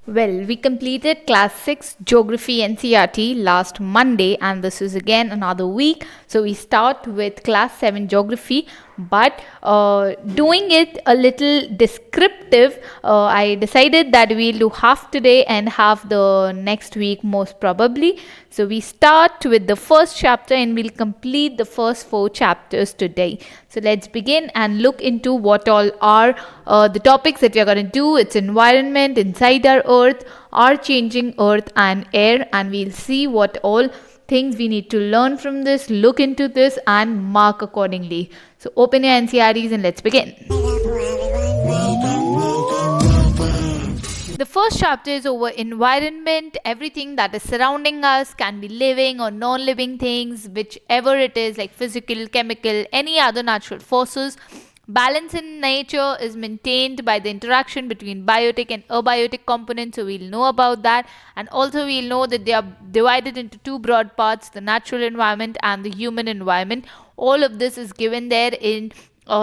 Well, we completed class 6 geography NCRT last Monday, and this is again another week. So we start with class 7 geography, but doing it a little descriptive. I decided that we'll do half today and half the next week, most probably. So we start with the first chapter and we'll complete the first 4 chapters today. So let's begin and look into what all are the topics that we are going to do. It's environment inside our earth, our changing earth and air, and we'll see what all things we need to learn from this, look into this and mark accordingly. So open your NCRTs and let's begin. The first chapter is over environment, everything that is surrounding us, can be living or non-living things, whichever it is, like physical, chemical, any other natural forces. Balance in nature is maintained by the interaction between biotic and abiotic components, so we'll know about that. And also we'll know that they are divided into two broad parts, the natural environment and the human environment. All of this is given there in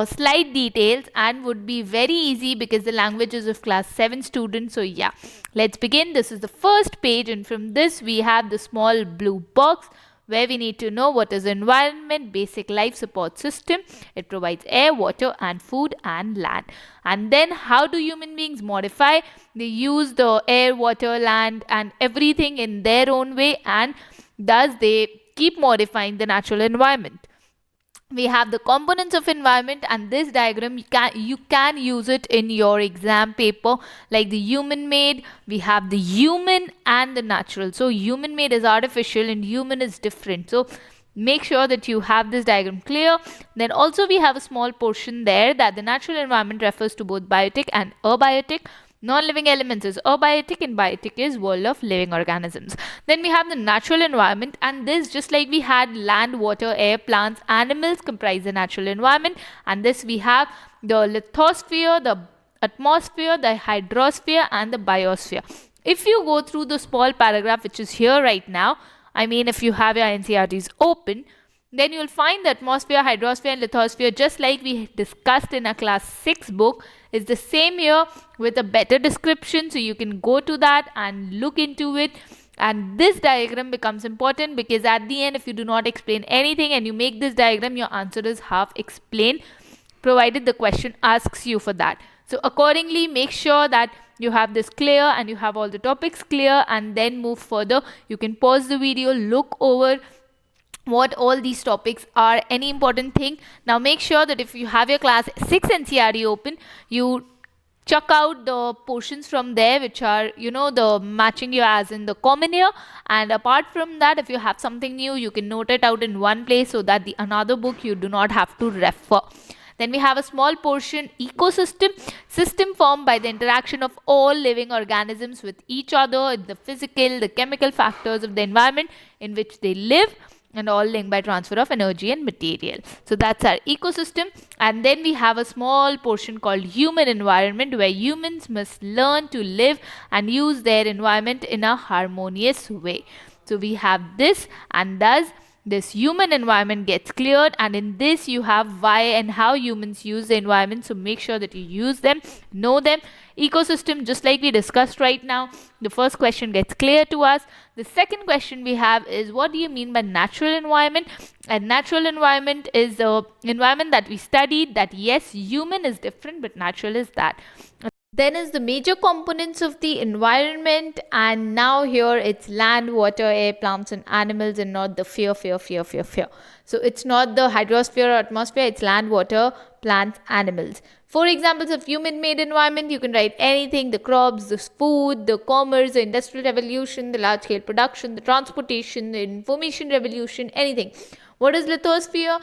slight details and would be very easy because the language is of class 7 students. So yeah, let's begin. This is the first page, and from this we have the small blue box where we need to know what is environment, basic life support system. It provides air, water and food and land. And then how do human beings modify? They use the air, water, land and everything in their own way, and thus they keep modifying the natural environment. We have the components of environment, and this diagram you can use it in your exam paper, like the human made. We have the human and the natural. So human made is artificial and human is different. So make sure that you have this diagram clear. Then also we have a small portion there that the natural environment refers to both biotic and abiotic. Non-living elements is abiotic and biotic is world of living organisms. Then we have the natural environment, and this, just like we had land, water, air, plants, animals comprise the natural environment, and this we have the lithosphere, the atmosphere, the hydrosphere and the biosphere. If you go through the small paragraph which is here right now, I mean if you have your NCRTs open, then you will find the atmosphere, hydrosphere and lithosphere, just like we discussed in a class 6 book, is the same here with a better description. So you can go to that and look into it. And this diagram becomes important because at the end, if you do not explain anything and you make this diagram, your answer is half explained, provided the question asks you for that. So accordingly, make sure that you have this clear and you have all the topics clear, and then move further. You can pause the video, look over what all these topics are, any important thing. Now make sure that if you have your class 6 NCRT open, you check out the portions from there which are, the matching you as in the common year. And apart from that, if you have something new, you can note it out in one place so that the another book you do not have to refer. Then we have a small portion, ecosystem, system formed by the interaction of all living organisms with each other, the physical, the chemical factors of the environment in which they live, and all linked by transfer of energy and material. So that's our ecosystem. And then we have a small portion called human environment, where humans must learn to live and use their environment in a harmonious way. So we have this, and thus this human environment gets cleared, and in this you have why and how humans use the environment. So make sure that you use them, know them. Ecosystem, just like we discussed right now, the first question gets clear to us. The second question we have is, what do you mean by natural environment? And natural environment is the environment that we studied, that yes, human is different but natural is that. Then is the major components of the environment, and now here it's land, water, air, plants and animals, and not the fear. So it's not the hydrosphere or atmosphere, it's land, water, plants, animals. For examples of human made environment, you can write anything: the crops, the food, the commerce, the industrial revolution, the large scale production, the transportation, the information revolution, anything. What is lithosphere?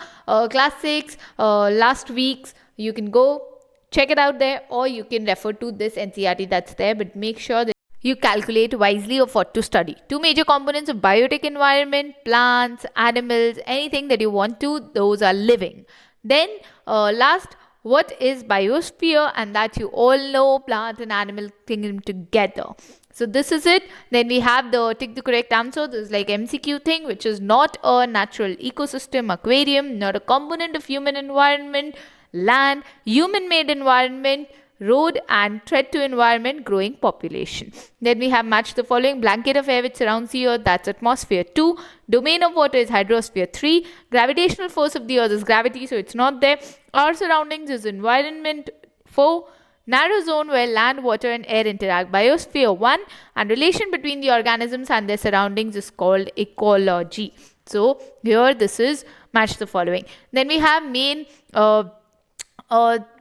Class 6, last week's, you can go check it out there, or you can refer to this NCRT that's there, but make sure that you calculate wisely of what to study. Two major components of biotic environment: plants, animals, anything that you want to, those are living. Then last, what is biosphere? And that you all know, plant and animal kingdom together. So this is it. Then we have the tick the correct answer. This is like MCQ thing, which is not a natural ecosystem, aquarium, not a component of human environment, land, human made environment, road and threat to environment, growing population. Then we have match the following: blanket of air which surrounds the earth, that's atmosphere. 2. Domain of water is hydrosphere. 3. Gravitational force of the earth is gravity, so it's not there. Our surroundings is environment. 4. Narrow zone where land, water, and air interact, biosphere. 1. And relation between the organisms and their surroundings is called ecology. So here this is match the following. Then we have main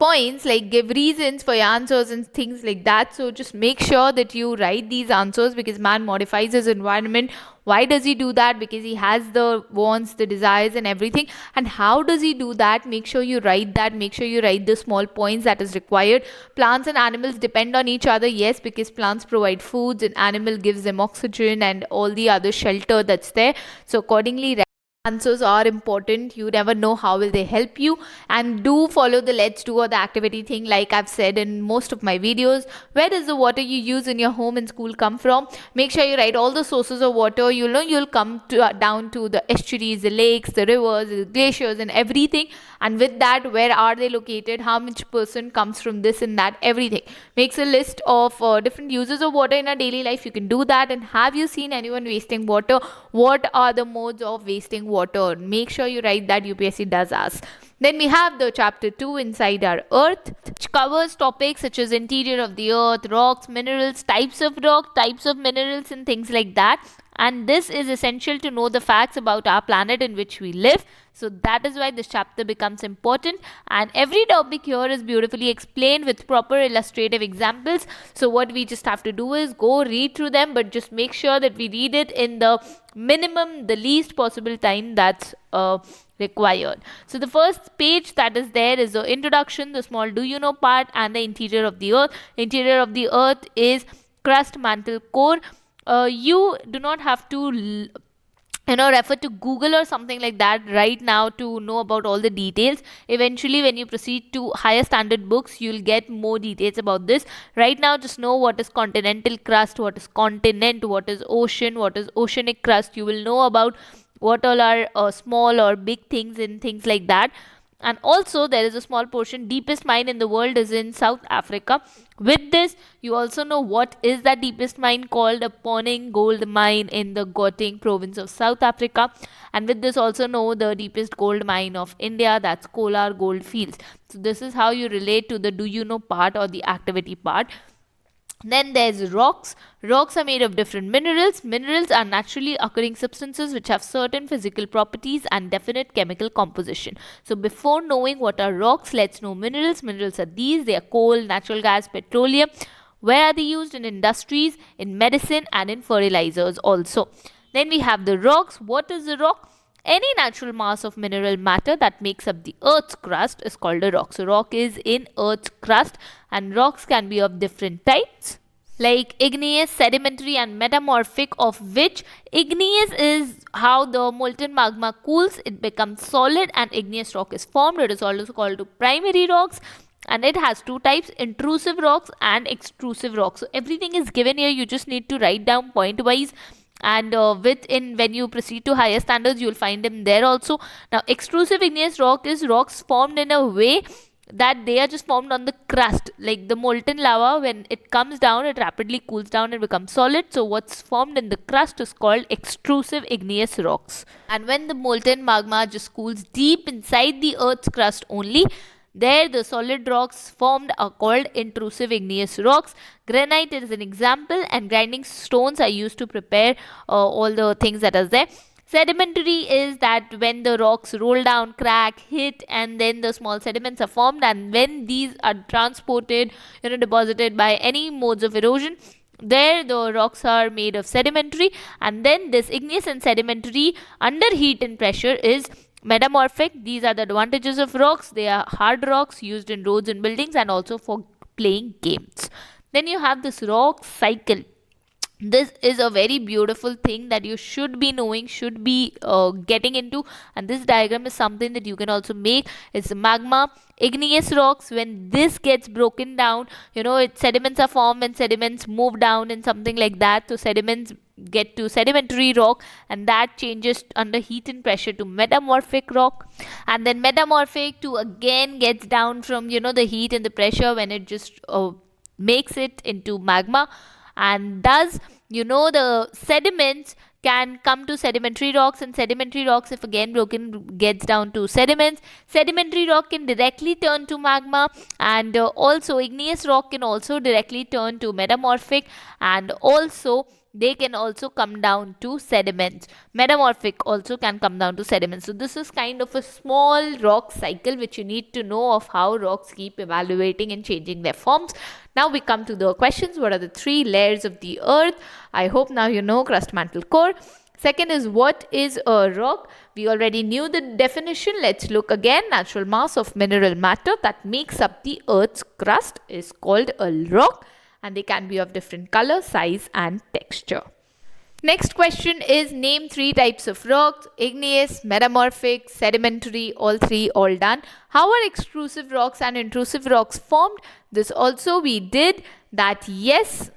points like give reasons for your answers and things like that. So just make sure that you write these answers, because man modifies his environment. Why does he do that? Because he has the wants, the desires, and everything. And how does he do that? Make sure you write that. Make sure you write the small points that is required. Plants and animals depend on each other. Yes, because plants provide foods and animal gives them oxygen and all the other shelter that's there. So accordingly, answers are important. You never know how will they help you. And do follow the let's do or the activity thing, like I've said in most of my videos. Where does the water you use in your home and school come from? Make sure you write all the sources of water. You'll come to down to the estuaries, the lakes, the rivers, the glaciers, and everything. And with that, where are they located, how much percent comes from this and that, everything. Makes a list of different uses of water in our daily life. You can do that. And have you seen anyone wasting water? What are the modes of wasting water? Make sure you write that. UPSC does ask. Then we have the chapter 2, inside our earth, which covers topics such as interior of the earth, rocks, minerals, types of rock, types of minerals, and things like that. And this is essential to know the facts about our planet in which we live. So that is why this chapter becomes important, and every topic here is beautifully explained with proper illustrative examples. So what we just have to do is go read through them, but just make sure that we read it in the minimum, the least possible time that's required. So the first page that is there is the introduction, the small do you know part, and the interior of the earth. Interior of the earth is crust, mantle, core. You do not have to refer to Google or something like that right now to know about all the details. Eventually, when you proceed to higher standard books, you'll get more details about this. Right now, just know what is continental crust, what is continent, what is ocean, what is oceanic crust. You will know about what all are small or big things and things like that. And also there is a small portion, deepest mine in the world is in South Africa. With this, you also know what is that deepest mine called, a Poneng gold mine in the Gauteng province of South Africa. And with this also know the deepest gold mine of India, that's Kolar Gold Fields. So this is how you relate to the do you know part or the activity part. Then there's rocks. Rocks are made of different minerals. Minerals are naturally occurring substances which have certain physical properties and definite chemical composition. So before knowing what are rocks, let's know minerals. Minerals are these. They are coal, natural gas, petroleum. Where are they used? In industries, in medicine, and in fertilizers also. Then we have the rocks. What is a rock? Any natural mass of mineral matter that makes up the earth's crust is called a rock. So rock is in earth's crust, and rocks can be of different types like igneous, sedimentary, and metamorphic, of which igneous is how the molten magma cools, it becomes solid and igneous rock is formed. It is also called primary rocks. And it has two types, intrusive rocks and extrusive rocks. So everything is given here. You just need to write down point wise, and when you proceed to higher standards, you'll find them there also. Now extrusive igneous rock is rocks formed in a way that they are just formed on the crust, like the molten lava. When it comes down, it rapidly cools down and becomes solid. So what's formed in the crust is called extrusive igneous rocks. And when the molten magma just cools deep inside the earth's crust only, there the solid rocks formed are called intrusive igneous rocks. Granite is an example, and grinding stones are used to prepare all the things that are there. Sedimentary is that when the rocks roll down, crack, hit, and then the small sediments are formed, and when these are transported, deposited by any modes of erosion, there the rocks are made of sedimentary. And then this igneous and sedimentary under heat and pressure is metamorphic. These are the advantages of rocks. They are hard rocks used in roads and buildings and also for playing games. Then you have this rock cycle. This is a very beautiful thing that you should be knowing, should be getting into. And this diagram is something that you can also make. It's magma, igneous rocks. When this gets broken down, sediments are formed and sediments move down and something like that. So sediments get to sedimentary rock, and that changes under heat and pressure to metamorphic rock, and then metamorphic to again gets down from the heat and the pressure when it just makes it into magma, and thus the sediments can come to sedimentary rocks, and sedimentary rocks, if again broken, gets down to sediments. Sedimentary rock can directly turn to magma, and also igneous rock can also directly turn to metamorphic, and also they can also come down to sediments. Metamorphic also can come down to sediments. So this is kind of a small rock cycle which you need to know of how rocks keep evaluating and changing their forms. Now we come to the questions. What are the three layers of the earth? I hope now you know: crust, mantle, core. Second is, what is a rock? We already knew the definition. Let's look again. Natural mass of mineral matter that makes up the earth's crust is called a rock, and they can be of different color, size and texture. Next question is, name three types of rocks: igneous, metamorphic, sedimentary. All three, all done. How are extrusive rocks and intrusive rocks formed? This also we did that. Yes,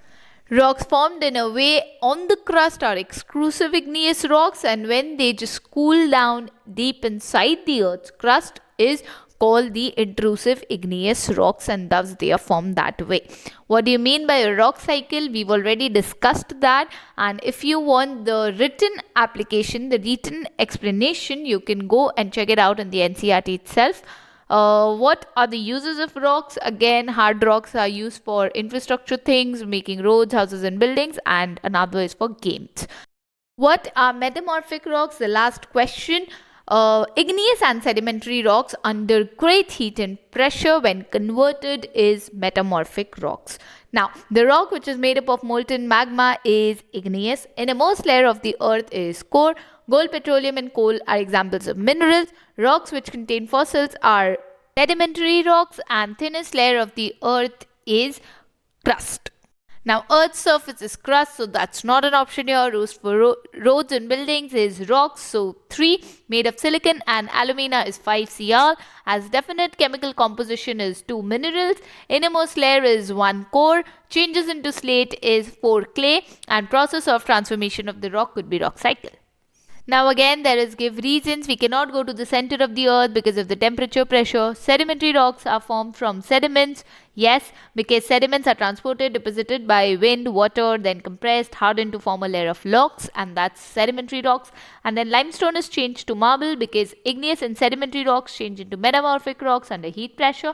rocks formed in a way on the crust are extrusive igneous rocks, and when they just cool down deep inside the earth's crust is called the intrusive igneous rocks, and thus they are formed that way. What do you mean by a rock cycle? We've already discussed that, and if you want the written application, the written explanation, you can go and check it out in the NCERT itself. What are the uses of rocks? Again, hard rocks are used for infrastructure things, making roads, houses and buildings, and another is for games. What are metamorphic rocks? The last question. Igneous and sedimentary rocks under great heat and pressure when converted is metamorphic rocks. Now, the rock which is made up of molten magma is igneous. Innermost layer of the earth is core. Gold, petroleum and coal are examples of minerals. Rocks which contain fossils are sedimentary rocks, and thinnest layer of the earth is crust. Now, Earth's surface is crust, so that's not an option here. Used for roads and buildings is rocks, so 3. Made of silicon and alumina is 5 Cr. As definite chemical composition is 2 minerals. Innermost layer is 1 core. Changes into slate is 4 clay. And process of transformation of the rock could be rock cycle. Now again, there is give reasons. We cannot go to the center of the earth because of the temperature pressure. Sedimentary rocks are formed from sediments. Yes, because sediments are transported, deposited by wind, water, then compressed, hardened to form a layer of rocks, and that's sedimentary rocks. And then limestone is changed to marble because igneous and sedimentary rocks change into metamorphic rocks under heat pressure.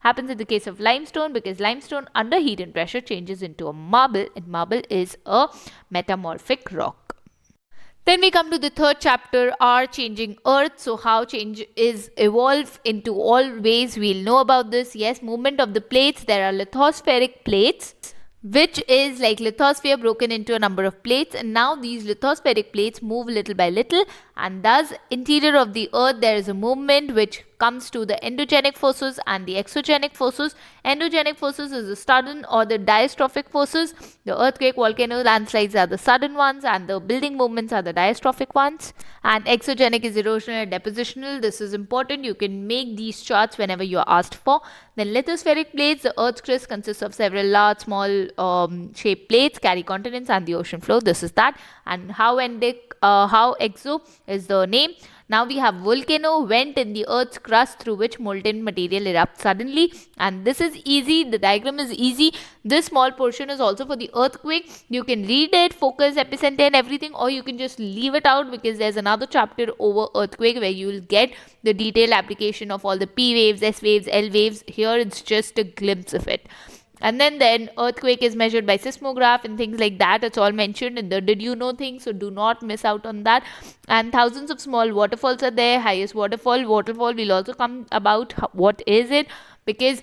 Happens in the case of limestone because limestone under heat and pressure changes into a marble, and marble is a metamorphic rock. Then we come to the third chapter, our changing earth. So how change is evolved into all ways, we'll know about this. Yes, movement of the plates. There are lithospheric plates, which is like lithosphere broken into a number of plates, and now these lithospheric plates move little by little, and thus interior of the earth there is a movement which comes to the endogenic forces and the exogenic forces. Endogenic forces is the sudden or the diastrophic forces. The earthquake, volcano, landslides are the sudden ones, and the building movements are the diastrophic ones. And exogenic is erosional and depositional. This is important. You can make these charts whenever you are asked for. Then lithospheric plates, the earth's crust consists of several large, small shaped plates, carry continents and the ocean floor. This is that. And how exo is the name. Now we have volcano, vent in the earth's crust through which molten material erupts suddenly, and this is easy. The diagram is easy. This small portion is also for the earthquake. You can read it, focus, epicenter and everything, or you can just leave it out because there's another chapter over earthquake where you will get the detailed application of all the P waves, S waves, L waves. Here it's just a glimpse of it. And then earthquake is measured by seismograph and things like that. It's all mentioned in the did you know thing, so do not miss out on that. And thousands of small waterfalls are there. Highest waterfall will also come about. What is it? Because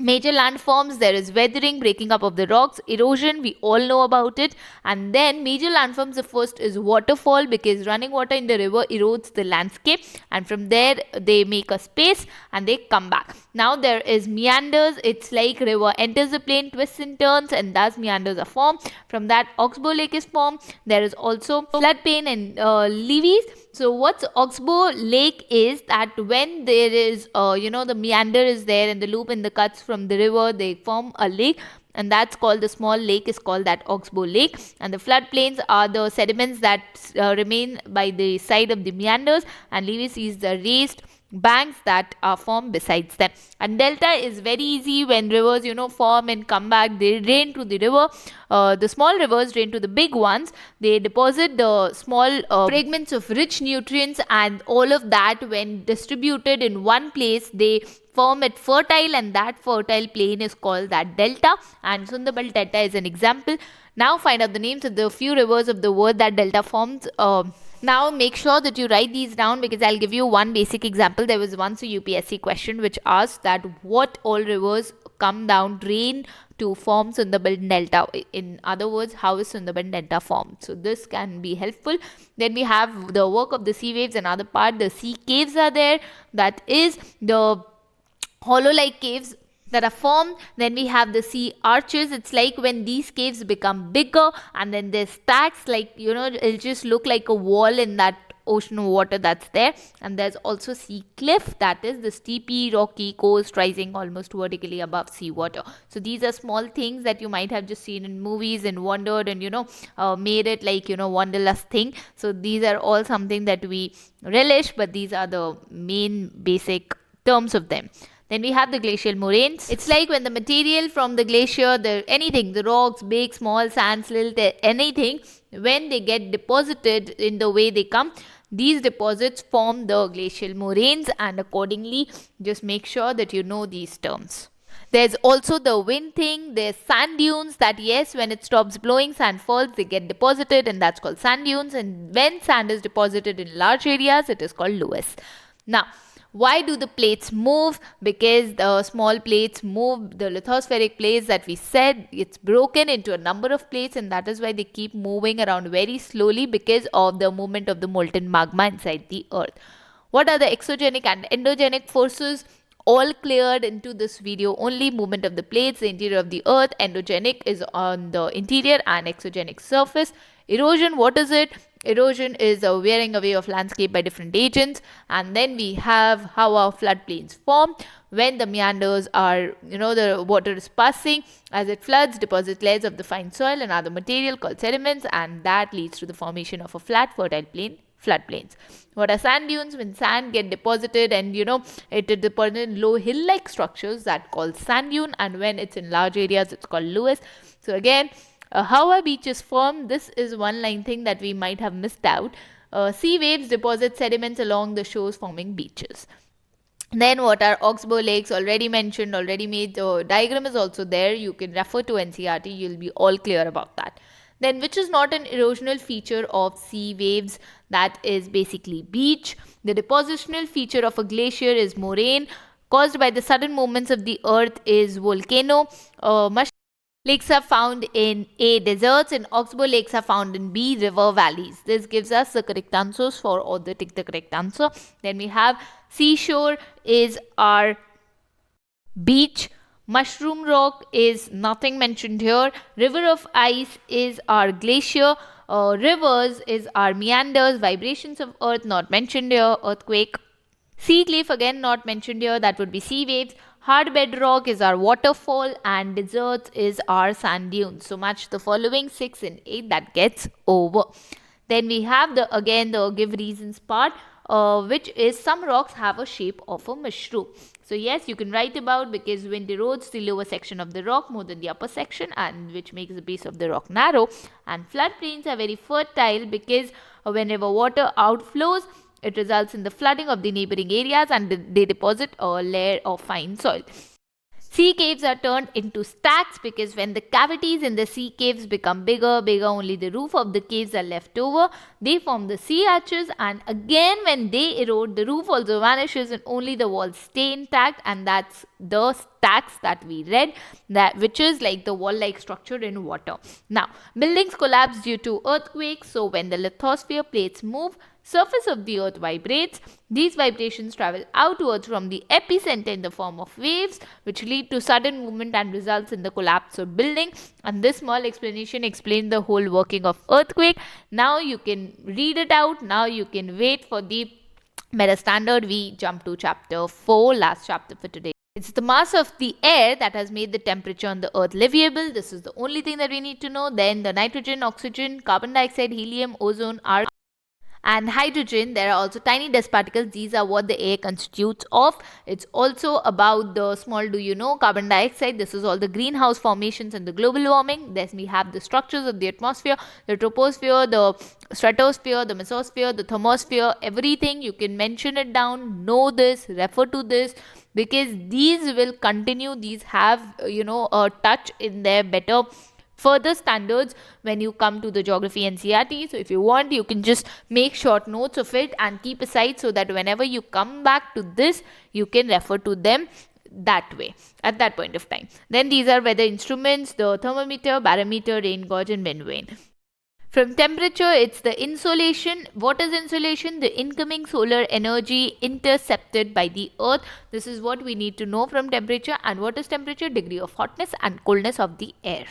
major landforms, there is weathering, breaking up of the rocks, erosion, we all know about it. And then major landforms, the first is waterfall because running water in the river erodes the landscape, and from there they make a space and they come back. Now there is meanders. It's like river enters the plain, twists and turns, and thus meanders are formed. From that Oxbow Lake is formed. There is also floodplain and levees. So what's Oxbow Lake is that when there is the meander is there and the loop in the cuts from the river, they form a lake. and that's called the small lake is called that Oxbow Lake. And the floodplains are the sediments that remain by the side of the meanders, and Lewis is the raised banks that are formed besides them. And delta is very easy. When rivers form and come back, they drain to the river. The small rivers drain to the big ones. They deposit the small fragments of rich nutrients, and all of that, when distributed in one place, they form it fertile, and that fertile plain is called that delta. And Sundarban Delta is an example. Now find out the names of the few rivers of the world that delta forms. Now make sure that you write these down, because I'll give you one basic example. There was once a UPSC question which asked that what all rivers come down, drain to form Sundarban Delta. In other words, how is Sundarban Delta formed? So this can be helpful. Then we have the work of the sea waves. Another part, the sea caves are there. That is the hollow-like caves that are formed. Then we have the sea arches. It's like when these caves become bigger, and then there's stacks, like it'll just look like a wall in that ocean water that's there. And there's also sea cliff, that is the steepy rocky coast rising almost vertically above seawater. So these are small things that you might have just seen in movies and wondered, and made it like wanderlust thing. So these are all something that we relish, but these are the main basic terms of them. Then we have the glacial moraines. It's like when the material from the glacier, anything, the rocks, big, small, sand, silt, anything, when they get deposited in the way they come, these deposits form the glacial moraines, and accordingly, just make sure that you know these terms. There's also the wind thing. There's sand dunes, that yes, when it stops blowing, sand falls, they get deposited, and that's called sand dunes. And when sand is deposited in large areas, it is called loess. Now, why do the plates move? Because the small plates move. The lithospheric plates that we said, it's broken into a number of plates, and that is why they keep moving around very slowly, because of the movement of the molten magma inside the earth. What are the exogenic and endogenic forces? All cleared into this video. Only movement of the plates, the interior of the earth. Endogenic is on the interior, and exogenic surface. Erosion, what is it? Erosion is a wearing away of landscape by different agents. And then we have how our floodplains form. When the meanders are, the water is passing, as it floods, deposit layers of the fine soil and other material called sediments, and that leads to the formation of a flat, fertile plain, floodplains. What are sand dunes? When sand get deposited and it is deposited in low hill-like structures, that called sand dune, and when it's in large areas, it's called loess. So again, how are beaches formed? This is one line thing that we might have missed out. Sea waves deposit sediments along the shores, forming beaches. Then what are oxbow lakes? Already mentioned, already made. The diagram is also there. You can refer to NCERT. You'll be all clear about that. Then which is not an erosional feature of sea waves? That is basically beach. The depositional feature of a glacier is moraine. Caused by the sudden movements of the earth is volcano. Lakes are found in A, deserts, and oxbow lakes are found in B, river valleys. This gives us the correct answers for all the tick the correct answer. Then we have seashore is our beach. Mushroom rock is nothing mentioned here. River of ice is our glacier. Rivers is our meanders. Vibrations of earth not mentioned here. Earthquake. Sea cliff again not mentioned here. That would be sea waves. Hard bedrock is our waterfall, and deserts is our sand dunes. So much the following 6 and 8 that gets over. Then we have the give reasons part, which is some rocks have a shape of a mushroom. So yes, you can write about, because wind erodes the lower section of the rock more than the upper section, and which makes the base of the rock narrow. And floodplains are very fertile, because whenever water outflows, it results in the flooding of the neighboring areas, and they deposit a layer of fine soil. Sea caves are turned into stacks, because when the cavities in the sea caves become bigger, only the roof of the caves are left over. They form the sea arches, and again when they erode, the roof also vanishes and only the walls stay intact, and that's the stacks that we read, which is like the wall-like structure in water. Now, buildings collapse due to earthquakes. So when the lithosphere plates move, surface of the earth vibrates. These vibrations travel outwards from the epicenter in the form of waves, which lead to sudden movement and results in the collapse of building. And this small explanation explains the whole working of earthquake. Now you can read it out. Now you can wait for the meta standard. We jump to chapter 4, last chapter for today. It's the mass of the air that has made the temperature on the earth livable. This is the only thing that we need to know. Then the nitrogen, oxygen, carbon dioxide, helium, ozone, argon, and hydrogen. There are also tiny dust particles. These are what the air constitutes of. It's also about the small, do you know, carbon dioxide. This is all the greenhouse formations and the global warming. Then we have the structures of the atmosphere, the troposphere, the stratosphere, the mesosphere, the thermosphere, everything. You can mention it down, know this, refer to this, because these will continue. These have a touch in their better further standards when you come to the geography NCERT. So if you want, you can just make short notes of it and keep aside, so that whenever you come back to this, you can refer to them that way at that point of time. Then these are weather instruments: the thermometer, barometer, rain gauge, and wind vane. From temperature, it's the insolation. What is insolation? The incoming solar energy intercepted by the earth. This is what we need to know from temperature. And what is temperature? Degree of hotness and coldness of the air.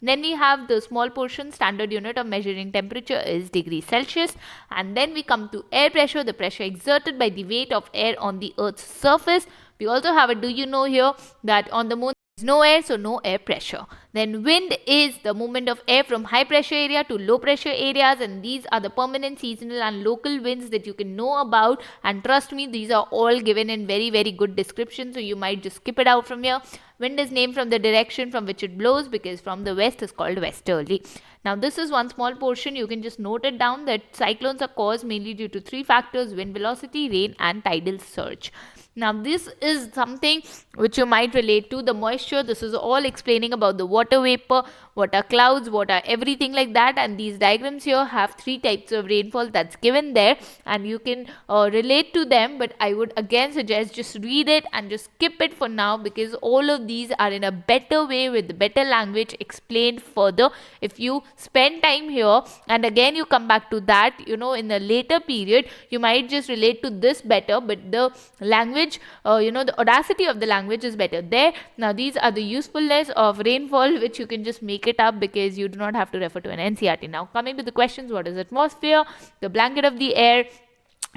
Then we have the small portion. Standard unit of measuring temperature is degrees Celsius. And then we come to air pressure, the pressure exerted by the weight of air on the earth's surface. We also have a do you know here that on the moon there is no air, so no air pressure. Then wind is the movement of air from high pressure area to low pressure areas, and these are the permanent, seasonal and local winds that you can know about. And trust me, these are all given in very, very good description, so you might just skip it out from here. Wind is named from the direction from which it blows, because from the west is called westerly. Now this is one small portion. You can just note it down that cyclones are caused mainly due to three factors: wind velocity, rain and tidal surge. Now this is something which you might relate to, the moisture. This is all explaining about the water vapor, what are clouds, what are everything like that. And these diagrams here have three types of rainfall that's given there, and you can relate to them. But I would again suggest just read it and just skip it for now, because all of these are in a better way with better language explained further. If you spend time here and again you come back to that, in the later period, you might just relate to this better, but the language, the audacity of the language is better there. Now these are the usefulness of rainfall, which you can just make it up, because you do not have to refer to an NCERT. Now coming to the questions: what is atmosphere? The blanket of the air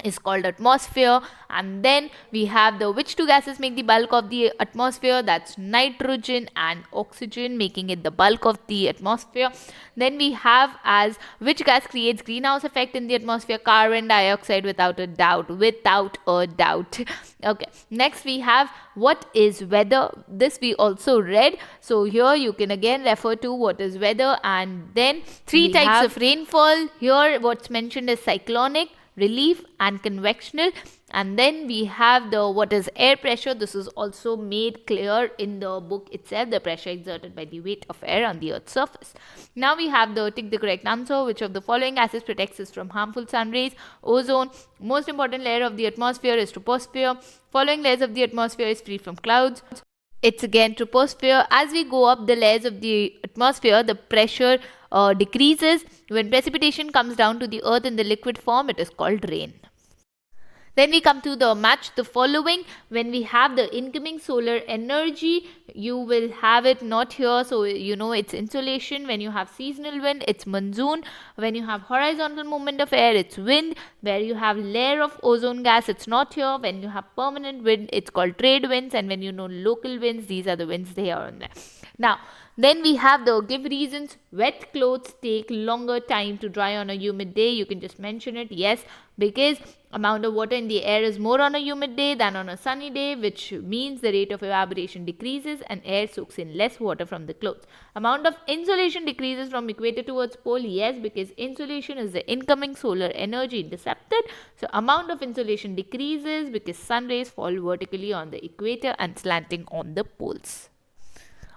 is called atmosphere. And then we have the which two gases make the bulk of the atmosphere? That's nitrogen and oxygen, making it the bulk of the atmosphere. Then we have as which gas creates greenhouse effect in the atmosphere? Carbon dioxide, without a doubt. Okay, next we have what is weather? This we also read, so here you can again refer to what is weather. And then three types of rainfall. Here what's mentioned is cyclonic, relief and convectional. And then we have the what is air pressure. This is also made clear in the book itself: the pressure exerted by the weight of air on the earth's surface. Now we have the tick the correct answer. Which of the following gases protects us from harmful sun rays? Ozone. Most important layer of the atmosphere is troposphere. Following layers of the atmosphere is free from clouds. It's again troposphere. As we go up the layers of the atmosphere, the pressure decreases. When precipitation comes down to the earth in the liquid form, it is called rain. Then we come to the match the following. When we have the incoming solar energy, you will have it not here, so it's insolation. When you have seasonal wind, it's monsoon. When you have horizontal movement of air, it's wind. Where you have layer of ozone gas, it's not here. When you have permanent wind, it's called trade winds. And when local winds, these are the winds they are on there. Now then we have the give reasons. Wet clothes take longer time to dry on a humid day. You can just mention it. Yes, because amount of water in the air is more on a humid day than on a sunny day, which means the rate of evaporation decreases and air soaks in less water from the clothes. Amount of insolation decreases from equator towards pole. Yes, because insolation is the incoming solar energy intercepted. So amount of insolation decreases because sun rays fall vertically on the equator and slanting on the poles.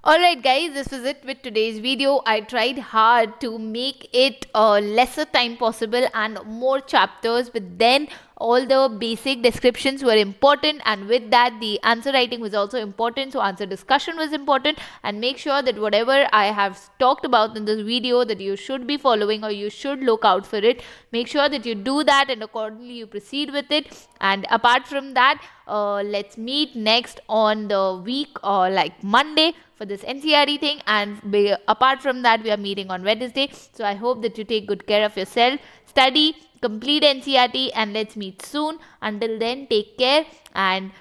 Alright guys, this was it with today's video. I tried hard to make it lesser time possible and more chapters, but then all the basic descriptions were important, and with that the answer writing was also important, so answer discussion was important. And make sure that whatever I have talked about in this video that you should be following or you should look out for it, make sure that you do that and accordingly you proceed with it. And apart from that, let's meet next on the week or like Monday for this NCERT thing, and apart from that we are meeting on Wednesday. So I hope that you take good care of yourself, study, complete NCERT, and let's meet soon. Until then, take care and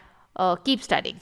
keep studying.